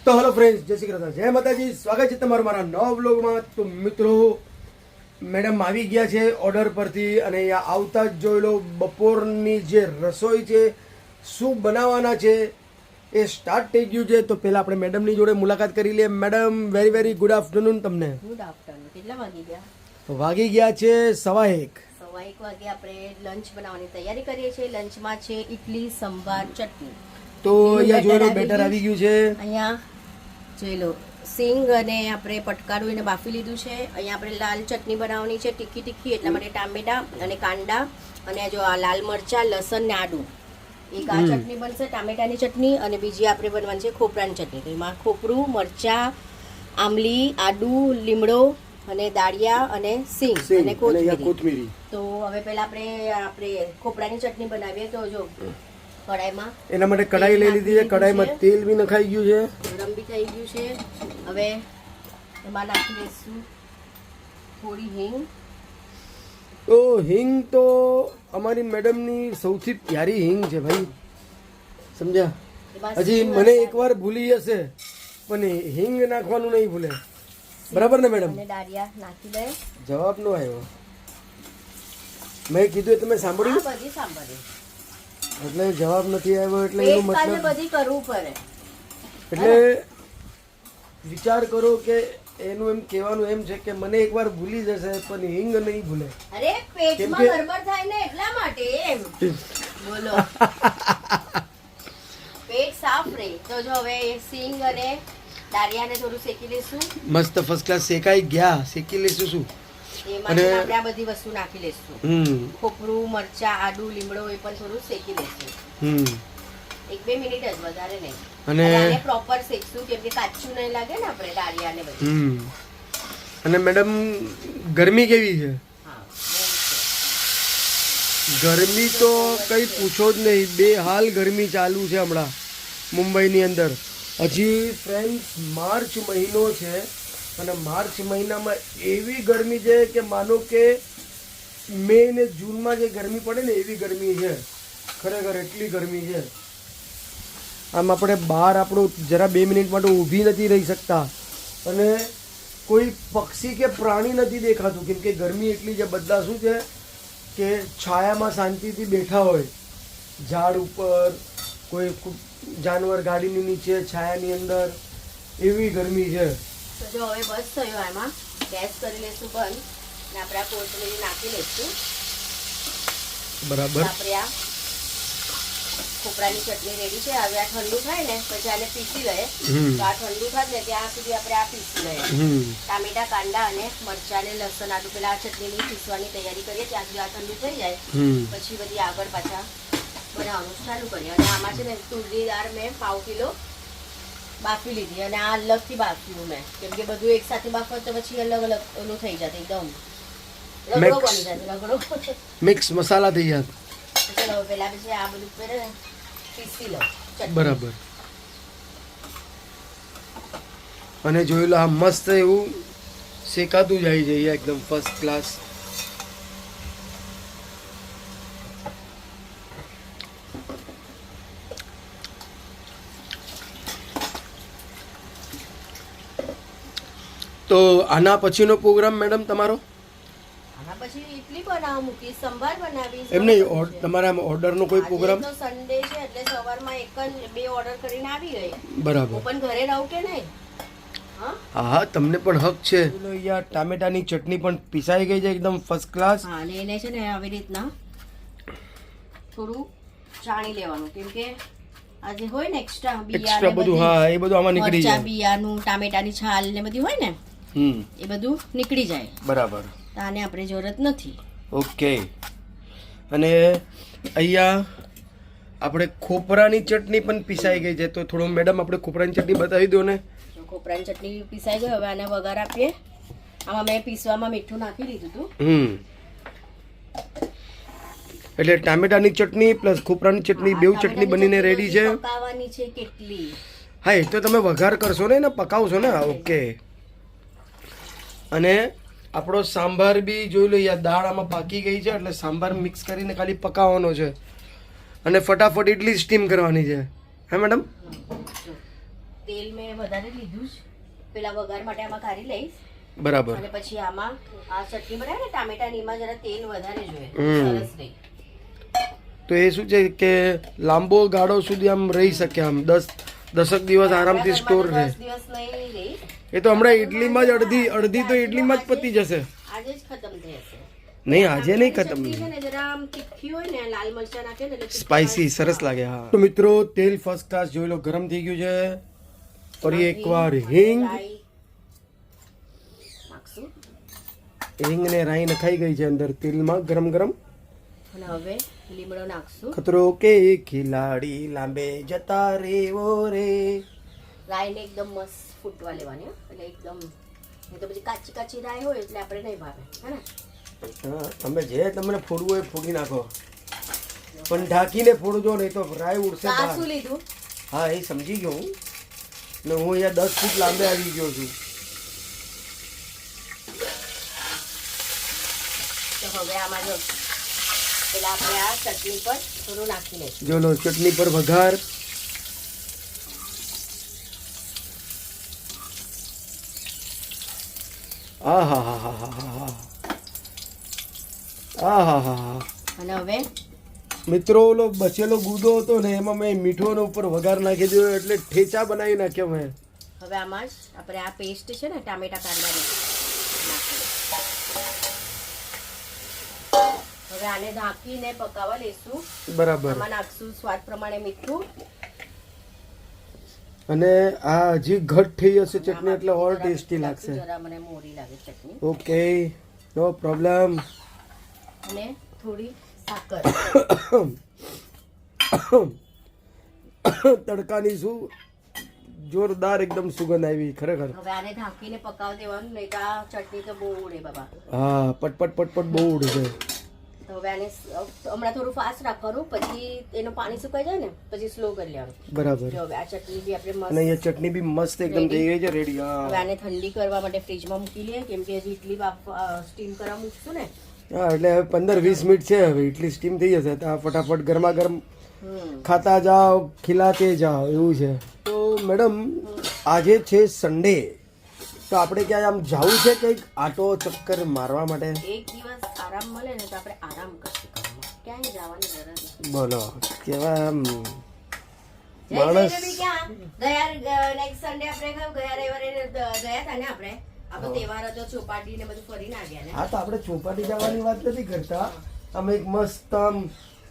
તો hello friends, જય શ્રી કૃષ્ણ, જય માતાજી. સ્વાગત છે તમારું મારા નવા વ્લોગમાં. તો મિત્રો, મેડમ આવી ગયા છે ઓર્ડર પરથી અને અહીંયા આવતા જ જોઈ લો બપોરની જે રસોઈ છે, શું બનાવવાના છે એ સ્ટાર્ટ થઈ ગયું છે. તો પહેલાં આપણે મેડમની જોડે મુલાકાત કરી લઈએ. Madam, very very good afternoon તમને. Good afternoon. કેટલા વાગી ગયા? વાગી ગયા છે 1:15. 1:15 વાગે આપણે લંચ બનાવવાની તૈયારી કરીએ છીએ. લંચમાં છે ઇડલી, સંભાર, ચટણી. તો અહીંયા જોઈ લો બેટર આવી ગયું છે. અહીંયા જોઈ લો સિંગ અને આપણે પટકારું એને બાફી લીધું છે. અહીંયા આપણે લાલ ચટણી બનાવવાની છે, તીખી તીખી, એટલા માટે ટામેટા અને કાંદા અને જો આ લાલ મરચા, લસણ ને આદુ, એક આ ચટણી બનશે ટામેટાની ચટણી, અને બીજી આપણે બનવાની છે ખોપરાની ચટણી. તો એમાં ખોપરું, મરચા, આમલી, આદુ, લીમડો અને દાળિયા અને સિંગ અને કોથમીરી. તો હવે પહેલા આપણે ખોપરાની ચટણી બનાવીએ. તો જો કડાઈમાં એના માટે કડાઈ લઈ લીધી છે. કડાઈમાં તેલ બી નખાઈ ગયું છે, ગરમ બી થઈ ગયું છે. હવે એમાં નાખી દઈશું થોડી હિંગ. તો હિંગ તો અમારી મેડમની સૌથી પ્યારી હિંગ છે ભાઈ, સમજ્યા? હજી મને એકવાર ભૂલી જશે પણ હિંગ નાખવાનું નહીં ભૂલે. બરાબર ને મેડમ? અને દાળિયા નાખી દે. જવાબ નો આવ્યો. મેં કીધું એ તમે સાંભળ્યું? આ બધી સાંભળી એટલે જવાબ નથી આવ્યો એટલે એનો મતલબ બધી કરવું પડે. એટલે વિચાર કરો કે એનું એમ કહેવાનું એમ છે કે મને એકવાર ભૂલી જશે પણ હિંગ નહીં ભૂલે. અરે પેટમાં ગરબડ થાય ને એટલા માટે એમ બોલો. પેટ સાફ રહે. તો જો હવે સિંગ અને દાળિયાને થોડું શેકી લઈશું. મસ્ત ફર્સ્ટ ક્લાસ શેકાઈ ગયા. શેકી લઈશું શું? એમાં આપણે આ બધી વસ્તુ નાખી લઈશું. ખોપરું, મરચા, આદુ, લીમડો એ પણ થોડું શેકી લઈશું. 1-2 મિનિટ જ, વધારે નહીં. અને પ્રોપર શેકશું કેમ કે કાચું નહીં લાગે ને આપણે દાળિયાને બધું. અને મેડમ, ગરમી કેવી છે? ગરમી તો કઈ પૂછો જ નહીં. બેહાલ ગરમી ચાલુ છે હમણાં મુંબઈની અંદર. હજી ફ્રેન્ડ્સ માર્ચ મહિનો છે અને માર્ચ મહિનામાં એવી ગરમી છે કે માનો કે મે ને જૂનમાં જે ગરમી પડે ને એવી ગરમી છે. ખરેખર એટલી ગરમી છે. આમ આપણે બહાર આપણું જરા 2 મિનિટ માટે ઊભી નથી રહી શકતા અને કોઈ પક્ષી કે પ્રાણી નથી દેખાતું કેમ કે ગરમી એટલી છે. બધા શું છે કે છાયામાં શાંતિથી બેઠા હોય, ઝાડ ઉપર, કોઈ જાનવર ગાડીની નીચે, છાયાની અંદર, એવી ગરમી છે. તો જો હવે બસ થયો. એમાં ગેસ કરી લઈશું બંધ અને આપણે આ કોથમીર નાખી લઈશું. બરાબર. આપણે આ ખોપરાની ચટણી રેડી છે. હવે આ ઠંડુ થાય ને પછી આને પીસી લઈએ. તો આ ઠંડુ થાય ને ત્યાં સુધી આપણે આ પીસી લઈએ. ટામેટા, કાંદા અને મરચા ને લસણ, આદુ પેલા આ ચટણીની પીસવાની તૈયારી કરીએ. ત્યાં સુધી આ ઠંડુ થઈ જાય પછી બધી આગળ પાછા બનાવવાનું ચાલુ કરીએ. અને આમાં છે ને તુરની દાળ મેં 1/2 કિલો બાફી લીધી અને આ અલગથી બાફ્યું મેં કેમ કે બધું એક સાથે બાફો તો પછી અલગ અલગ ઓલું થઈ જાય, એકદમ રગડો બની જાય. રગડો મિક્સ મસાલા થઈ જાય. ચલો પેલા પછી આ બધું પીસી લો. બરાબર. અને જોઈ લો આ મસ્ત એવું શેકાતું જાય છે એકદમ ફર્સ્ટ ક્લાસ. તો આના પછીનો પ્રોગ્રામ મેડમ તમારો? આના પછી ઇડલી બનાવવા મૂકી, સંભાર બનાવીશ. એમ નહીં, તમારા ઓર્ડરનો કોઈ પ્રોગ્રામ? તો સન્ડે છે એટલે સવારમાં 1-2 ઓર્ડર કરીને આવી ગઈ. બરાબર. હું પણ ઘરે રહું કે નહીં? હા, તમને પણ હક છે. અહીંયા ટામેટાની ચટણી પણ પીસાઈ ગઈ છે એકદમ ફર્સ્ટ ક્લાસ. હા, અને એને છે ને આવી રીતના થોડું ચાણી લેવાનું કેમ કે આ જે હોય ને એક્સ્ટ્રા બધું, હા, એ બધું આમાં નીકળી જાય. બિયાનું, ટામેટાની છાલ ને બધી હોય ને એ બધું નીકળી જાય. બરાબર. આને આપણે જરૂરત નથી. ઓકે. અને અહીંયા આપણે ખોપરાની ચટણી પણ પીસાઈ ગઈ છે. તો થોડો મેડમ આપણે ખોપરાની ચટણી બતાવી દો ને. ખોપરાની ચટણી પીસાઈ ગઈ. હવે આને વઘાર આપીએ. આમાં મેં પીસવામાં મીઠું નાખી દીધું હતું. એટલે ટામેટાની ચટણી પ્લસ ખોપરાની ચટણી બેવ ચટણી બનીને રેડી છે. પકાવવાની છે કેટલી? હા, એ તો તમે વઘાર કરશો ને, એને પકાવશો ને. ઓકે. અને આપણો સાંભાર બી જોઈ લો. યાર, દાળ આમાં પાકી ગઈ છે એટલે સાંભાર મિક્સ કરીને ખાલી પકાવવાનો છે અને ફટાફટ ઇડલી સ્ટીમ કરવાની છે. હા મેડમ? તેલ મેં વધારે લીધું જ, પેલા વઘાર માટે આમાં કાઢી લઈશ બરાબર. અને પછી આમાં આ ચટણી બનાવે ને ટામેટાની, એમાં જરા તેલ વધારે જોઈએ, સરસ રહે. તો એ શું છે કે લાંબો ગાળો સુધી આમ રહી શકે, આમ 10 દિવસ આરામથી સ્ટોર રહે. 10 દિવસ નહીં રહી, એ તો હમણાં ઇડલીમાં જ અડધી તો ઇડલીમાં જ પતી જશે. આજે જ ખતમ થઈ જશે. નહીં, આજે નહીં ખતમ. ચટણી છે ને જરા આમ તીખી હોય ને, લાલ મરચાં નાખે ને એટલે સ્પાઇસી સરસ લાગે. હા તો મિત્રો, તેલ ફર્સ્ટ ક્લાસ જોઈ લો ગરમ થઈ ગયું છે. ફરી એકવાર હિંગ નાખશું ને રાઈ નખાઈ ગઈ છે અંદર તેલમાં ગરમ ગરમ. અને હવે લીમડો નાખશું. ખતરો કે ખિલાડી લાંબે જતા રેવો રે. રાઈને એકદમ મસ્ત ફૂટવા લેવાની હો, એટલે એકદમ, નહીં તો પછી કાચી કાચી રાઈ હોય એટલે આપણે નહીં ભાવે, હે ને. હા, તમે જે તમને ફોડવું હોય ફોડી નાખો, પણ ઢાંકીને ફોડજો, નહીં તો રાઈ ઉડશે આ બહાર. શું લીધું? હા, એ સમજી ગયો હું. ને હું અહીંયા 10 ફૂટ લાંબે આવી ગયો છું. તો હવે આમાં જો પેલા આપણે આ ચટણી પર થોડું નાખી લઈશું. જો લો ચટણી પર વઘાર. આહાહાહાહાહા. અને હવે મિત્રો, ઓલો બચેલો ગુદો હતો ને એમાં મેં મીઠોનો ઉપર વઘાર નાખી દીધો, એટલે ઠેચા બનાવી નાખ્યો મેં. હવે આમાં જ આપણે આ પેસ્ટ છે ને ટામેટા કાંદાની નાખી. હવે આને ઢાંકીને પકાવવા લેશું. બરાબર. આમાં નાખશું સ્વાદ પ્રમાણે મીઠું. અને આ હજી ઘટ થઈ જશે ચટણી, એટલે ઓર ટેસ્ટી લાગશે. જરા મને મોરી લાગે ચટણી. ઓકે, નો પ્રોબ્લેમ. અને થોડી સાકર. તડકાની શું જોરદાર એકદમ સુગંધ આવી ખરેખર. હવે આને ઢાંકીને પકાવ દેવાનું, નહીં તો આ ચટણી તો બહુ ઉડે બાબા. હા, પટપટ પટપટ બહુ ઉડે છે. તો હવે આને હમણાં થોડું ફાસ્ટ રાખવાનું, પછી એનું પાણી સુકાઈ જાય ને પછી સ્લો કરી લેવાનું. બરાબર. જો હવે આ ચટણી બી આપણે અને મસ્ત. એ ચટણી બી મસ્ત એકદમ થઈ ગઈ છે, રેડી. હવે હા આને ઠંડી કરવા માટે ફ્રીજમાં મૂકી લઈએ, કેમ કે હજી ઇડલી સ્ટીમ કરવા મૂકશું ને. હા, એટલે હવે 15-20 મિનિટ છે, હવે ઇડલી સ્ટીમ થઈ જશે. તો આ ફટાફટ ગરમા ગરમ ખાતા જાઓ, ખીલાતે જાઓ, એવું છે. તો મેડમ, આજે છે સન્ડે, તો આપણે ક્યાંય આમ જવું છે કંઈક આટો ચક્કર મારવા માટે? એક દિવસ આરામ મળે ને તો આપણે આરામ કરશું, ક્યાંય જવાની જરૂર નથી. બોલો, કેવા આમ માણસ. ગયા નેક્સ્ટ સન્ડે આપણે ગયા રવિવારે ગયા હતા ને આપણે. આપણો તહેવાર હતો, ચોપાટી ને બધું ફરીને આવ્યા ને. હા, તો આપણે ચોપાટી જવાની વાત નથી કરતા. આમ એક મસ્ત આમ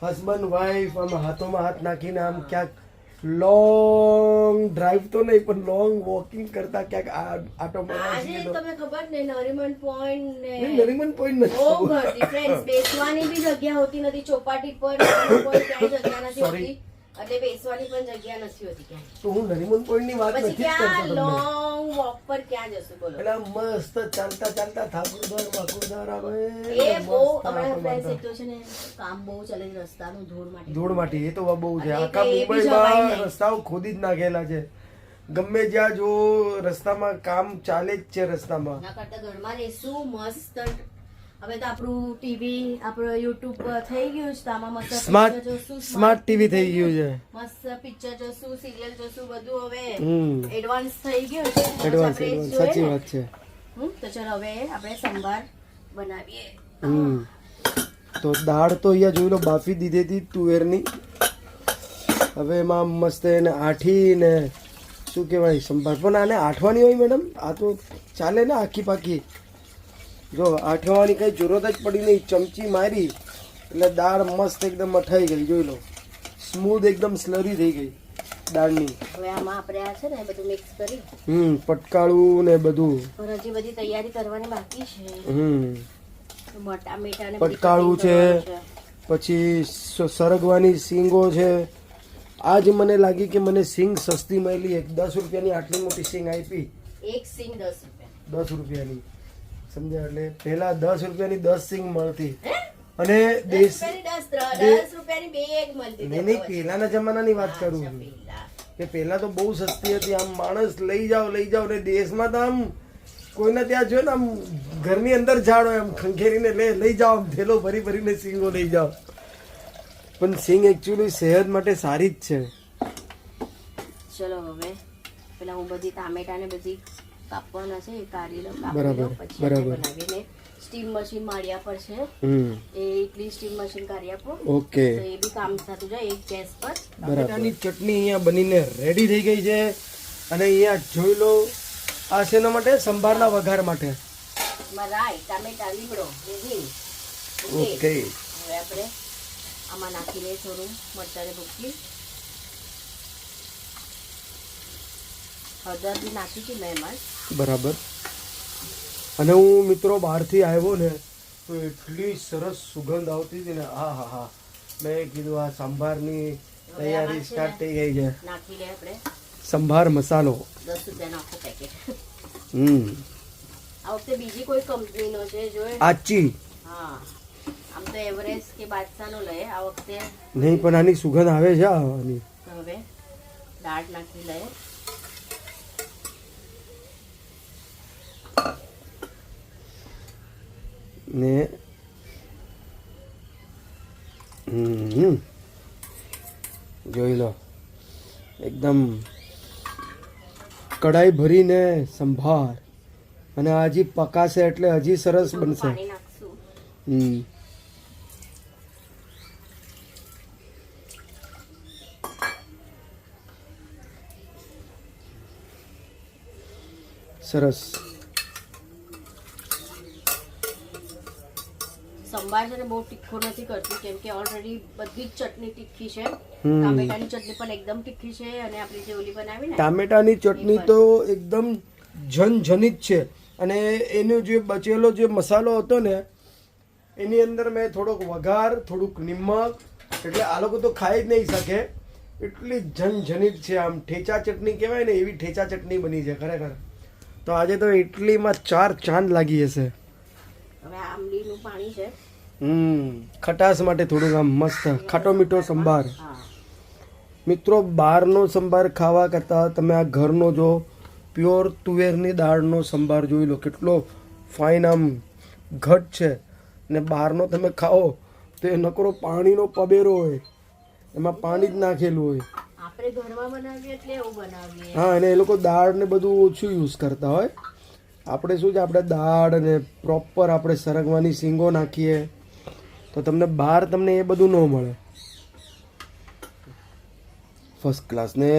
હસબન્ડ વાઈફ આમ હાથોમાં હાથ નાખીને આમ ક્યાંક લોંગ ડ્રાઈવ તો નહીં પણ લોંગ વોકિંગ કરતા ક્યાંક આટો મારવા આજે જઈએ તો. તમને ખબર ને નરીમન પોઈન્ટ ને નરીમન પોઈન્ટ બહુ નથી. ઘરથી friends, બેસવાની બી જગ્યા હોતી નથી ચોપાટી પર. નરીમન point ક્યાંય જગ્યા નથી Sorry. હોતી, એટલે બેસવાની પણ જગ્યા નથી હોતી ક્યાંય. તો હું નરીમન પોઈન્ટ ની વાત પછી નથી જ કરતો ક્યાં તમને. લોંગ વોક પર ક્યાં જશું બોલો? એટલે આમ મસ્ત ચાલતા ચાલતા ઠાકુરદાર વાકુરદાર આવે એ મસ્ત બહુ આટો હમણાં friends મારતા. એક તો છે ને કામ બહુ ચાલે છે રસ્તાનું, ધૂળ માટે. ધૂળ માટી એ તો બહુ છે. એટલે આખા એ બી જવાય મુંબઈમાં નહીં. રસ્તાઓ ખોદી જ નાખેલા છે. ગમે જ્યાં જો રસ્તામાં કામ ચાલે જ છે રસ્તામાં. એના કરતા ઘરમાં રહેશું મસ્ત. હવે તો આપણું ટીવી આપણું યુટ્યુબ થઈ ગયું છે, તો આમાં મસ્ત સ્માર્ટ picture જોશું, સ્માર્ટ ટીવી થઈ ગયું છે. મસ્ત પિક્ચર જોશું, સિરિયલ જોશું, બધું હવે હમ એડવાન્સ થઈ ગયું છે. એડવાન્સ આપણે એડવાન્સ જોઈએ સાચી ને. વાત છે. તો ચાલો હવે આપણે સંભાર બનાવીએ. હમ તો દાળ તો અહીંયા જોઈ લો બાફી દીધી હતી તુવેરની. હવે એમાં મસ્ત એને આઠી ને શું કહેવાય સંભાર, પણ આને આઠવાની હોય મેડમ? આ તો ચાલે ને આખી પાકી. જો આઠવાની કઈ જરૂરત જ પડી નહીં, ચમચી મારી એટલે દાળ મસ્ત એકદમ મઠાઈ ગઈ. જોઈ લો, સ્મૂથ એકદમ સ્લરી થઈ ગઈ દાળની. હવે આમાં આપણે આ છે ને બધું મિક્સ કરી, પટકાળું ને બધું. પણ હજી બધી તૈયારી કરવાની બાકી છે. ટામેટા ને પટકાળું છે, પછી સરગવાની સિંગો છે. આજ મને લાગી કે મને સિંગ સસ્તી મળી. 10 રૂપિયાની આટલી મોટી સિંગ આપી. એક સિંગ 10 રૂપિયા. 10 રૂપિયાની સમજ્યા? એટલે પેલા 10 રૂપિયાની 10 સિંગ મળતી. અને દેશી 10 રૂપિયાની બે એક મળતી. નહીં નહીં, પહેલાના જમાનાની વાત કરું છું કે પહેલા તો બહુ સસ્તી હતી. આમ માણસ લઈ જાઓ ને દેશમાં તો આમ કોઈને ત્યાં જો ને આમ ઘરની અંદર ઝાડો એમ ખંખેરીને લઈ જાઓ, આમ થેલો ભરી ભરીને સિંગો લઈ જાઓ. પણ સિંગ એકચ્યુઅલી સેહત માટે સારી જ છે. ચલો હવે પેલા હું બધી ટામેટા ને બધી કાપવાના છે એ કાઢી લઉં, કાપી બરાબર, લઉં, પછી બરાબર. આપણે બનાવીને સ્ટીમ મશીન માળિયા પર છે એ ઇડલી સ્ટીમ મશીન કાઢી આપો, ઓકે તો એ બી કામ થતું જાય એક ગેસ પર. ટામેટાની ચટણી અહીંયા બનીને રેડી થઈ ગઈ છે અને અહીંયા જોઈ લો આ શેના માટે સંભારના વઘાર માટે. એમાં રાઈ, ટામેટા, લીમડો, રેઝિન. ઓકે હવે આપણે આમાં નાખી લઈએ થોડું મરચાંને ભૂકી. હળદર બી નાખી હતી મેં એમાં. બરાબર. અને હું મિત્રો બહારથી આવ્યો ને તો એટલી સરસ સુગંધ આવતી હતી ને, હા હા હા, મેં કીધું આ સંભારની તૈયારી સ્ટાર્ટ થઈ ગઈ છે. નાખી લઈએ આપણે સંભાર મસાલો. 10 રૂપિયાનો આખો પેકેટ. હમ આ વખતે બીજી કોઈ કંપનીનો છે જો. આચી હા, આમ તો એવરેસ્ટ કે બાદશાહનો લઈએ આ વખતે. નહીં પણ આની સુગંધ આવે છે આની. હવે દાળ નાખી લઈએ. ને જોઈ લો એકદમ કઢાઈ ભરીને સંભાર, અને આ હજી પકાશે એટલે હજી સરસ થોડું બનશે. પાણી નાખશું. હમ સરસ. સંભાર છે ને બહુ તીખો નથી કરતી કેમ કે ઓલરેડી બધી જ ચટણી તીખી છે. હમ. ટામેટાની ચટણી પણ એકદમ તીખી છે અને આપણી જે ઓલી બનાવી ને ટામેટાની ચટણી તો એકદમ ઝનઝનિત છે, અને એનો જે બચેલો જે મસાલો હતો ને એની અંદર મેં થોડોક વઘાર, થોડુંક નિમક, એટલે આ લોકો તો ખાઈ જ નહીં શકે એટલી ઝનઝનિત છે. આમ ઠેચા ચટણી કહેવાય ને એવી ઠેચા ચટણી બની છે ખરેખર. તો આજે તો ઇડલીમાં 4 ચાંદ લાગી હશે. હવે આંબલીનું પાણી છે. ખટાશ માટે થોડુંક આમ મસ્ત ખાટો મીઠો સંભાર. હા, મિત્રો બહારનો સંભાર ખાવા કરતાં તમે આ ઘરનો જો પ્યોર તુવેરની દાળનો સંભાર જોઈ લો, કેટલો ફાઇન આમ ઘટ છે. ને બહારનો તમે ખાઓ તો એ નકરો પાણીનો પબેરો હોય, એમાં પાણી જ નાખેલું હોય. આપણે ઘરમાં બનાવીએ એટલે એવું બનાવીએ. હા, અને એ લોકો દાળ ને બધું ઓછું યુઝ કરતા હોય. આપણે શું છે, આપણે દાળ અને પ્રોપર આપણે સરગવાની શીંગો નાખીએ તો તમને બહાર તમને એ બધું ન મળે. First class. ને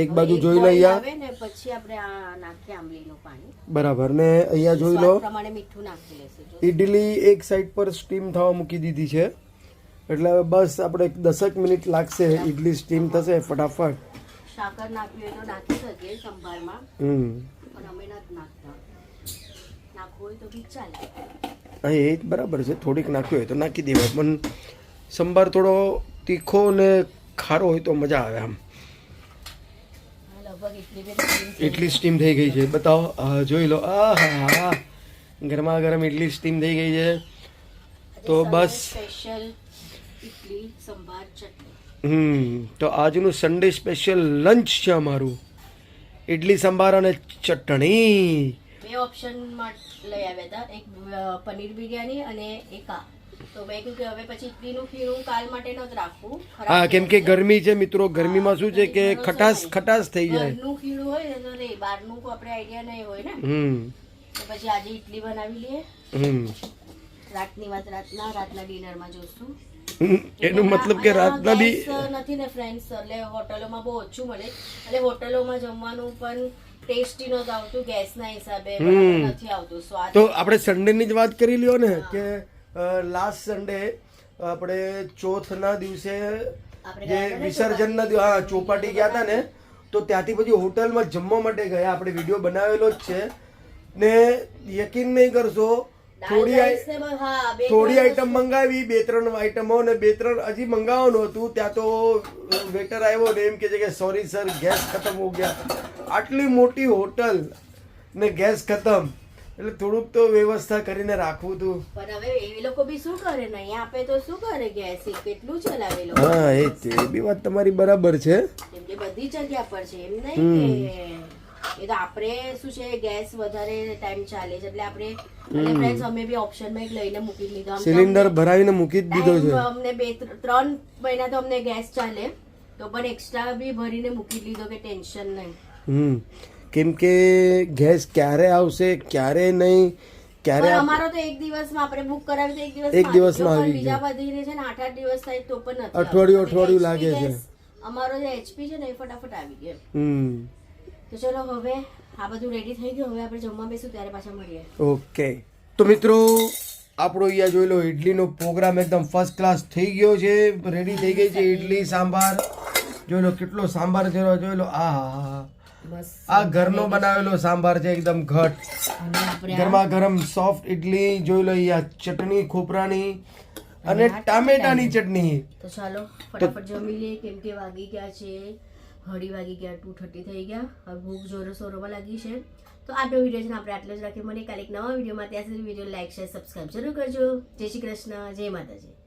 એક બાજુ હવે જોઈ લો boil અહીંયા, આવે ને પછી આપણે આ નાખીએ આંબલીનું પાણી. બરાબર. ને અહીંયા જોઈ લો સ્વાદ પ્રમાણે મીઠું નાખી લેશું. જો ઈડલી એક સાઈડ પર સ્ટીમ થવા મૂકી દીધી છે, એટલે હવે બસ આપણે 10 મિનિટ લાગશે, ઈડલી સ્ટીમ થશે ફટાફટ. સાકર નાખવી હોય તો નાખી શકીએ સંભારમાં, હમ પણ અમે નથી નાખતા. નાખવું હોય તો બી ચાલે. હા, એ જ બરાબર છે. થોડીક નાખ્યું હોય તો નાખી દેવાય, પણ સંભાર થોડો તીખો ને ખારો હોય તો મજા આવે. આમ લગભગ એટલી બધી ઇડલી સ્ટીમ થઈ ગઈ છે, બતાવો. હા, જોઈ લો. આ હા હા, ગરમા ગરમ ઇડલી સ્ટીમ થઈ ગઈ છે. તો બસ સ્પેશિયલ ઇડલી સંભાર ચટણી. તો આજનું સન્ડે સ્પેશિયલ લંચ છે અમારું, ઇડલી સંભાર અને ચટણી. બે ઓપ્શનમાં લઈ આવ્યા હતા, એક પનીર બિરયાની અને એક આ. તો મેં કહ્યું કે હવે પછી ઇડલીનું ખીરું કાલ માટે નહોતું રાખવું. ખરાબ હા, કેમ કે થઈ જશે. ગરમી છે મિત્રો, ગરમીમાં શું છે કે ખટાશ ખટાશ થઈ જાય. ઘરનું ખીરું હોય ને તો રે, બહારનું કોઈ આપણે આઈડિયા નહીં હોય ને, તો પછી આજે ઇડલી બનાવી લઈએ. રાતની વાત રાતના ડિનરમાં જોશું. એનો મતલબ કે રાતના બી ગેસ નથી ને ફ્રેન્ડ્સ, એટલે હોટલોમાં બહુ ઓછું મળે, એટલે હોટલોમાં જમવાનું પણ ટેસ્ટી નહોતું આવતું ગેસના હિસાબે, બરાબર નથી આવતું સ્વાદ. તો આપણે સન્ડેની જ વાત કરી લ્યો ને કે લાસ્ટ સન્ડે આપણે ચોથના દિવસે જે વિસર્જનના દિવસે હા ચોપાટી ગયા હતા ને, તો ત્યાંથી પછી હોટલમાં જમવા માટે ગયા. આપણે વિડીયો બનાવેલો જ છે ને, યકીન નહીં કરશો થોડી આઈટમ મંગાવી, 2-3 આઈટમો ને 2-3 હજી મંગાવવાનું હતું. ત્યાં તો વેટર આવ્યો ને એમ કે છે કે સોરી સર ગેસ ખતમ હો ગયા. આટલી મોટી હોટલ ને ગેસ ખતમ, એટલે થોડુંક તો વ્યવસ્થા કરીને રાખવું હતું. પણ હવે એ લોકો બી શું કરે ને, અહીંયા આપે તો શું કરે, ગેસ કેટલું ચલાવે લોકો. હા, એ બી વાત તમારી બરાબર છે. કેમ કે બધી જગ્યા પર છે, એમ નહીં કે એ તો આપણે શું છે ગેસ વધારે ટાઈમ ચાલે છે એટલે આપણે અને ફ્રેન્ડ્સ અમે બી ઓપ્શનમાં એક લઈને મૂકી દીધો. આમ તો સિલિન્ડર ભરાવીને મૂકી જ દીધો છે. અમને 2-3 મહિના તો અમને ગેસ ચાલે, તો પણ એક્સ્ટ્રા બી ભરીને મૂકી લીધો કે ટેન્શન નહીં. કેમ કે ગેસ ક્યારે આવશે ક્યારે નહીં ક્યારે પણ અમારો તો એક દિવસમાં આપણે બુક કરાવી તો એક દિવસમાં આવી બીજા બધીને છે ને 8-8 દિવસ થાય તો પણ નથી અઠવાડિયું લાગે છે. અમારો જે HP છે ને એ ફટાફટ આવી ગયો. તો ચલો હવે આ બધું રેડી થઈ ગયું. હવે આપણે જમવા બેસું ત્યારે પાછા મળીએ. ઓકે તો મિત્રો આપણો અહીંયા જોઈ લો ઇડલીનો પ્રોગ્રામ એકદમ ફર્સ્ટ ક્લાસ થઈ ગયો છે. રેડી થઈ ગઈ છે ઇડલી સાંભાર. જોઈ લો કેટલો સાંભાર છે જોઈ લો. બસ આ ઘરનો બનાવેલો સાંભાર છે એકદમ ઘટ. અને આપણે ગરમા ગરમ સોફ્ટ ઇડલી જોઈ લો અહીંયા ચટણી ખોપરાની અને ટામેટાની ચટણી. તો ચાલો ફટાફટ જમી લઈએ કેમ કે વાગી ગયા છે 2:30 થઈ ગયા. હવે ભૂખ જોરો સોરોમાં લાગી છે. તો આજનો વિડીયો છે ને આપણે આટલો જ રાખીએ. મને કાલે એક નવા વિડીયોમાં ત્યાં સુધી વિડીયો લાઈક શેર સબસ્ક્રાઈબ જરૂર કરજો. જય શ્રી કૃષ્ણ, જય માતાજી.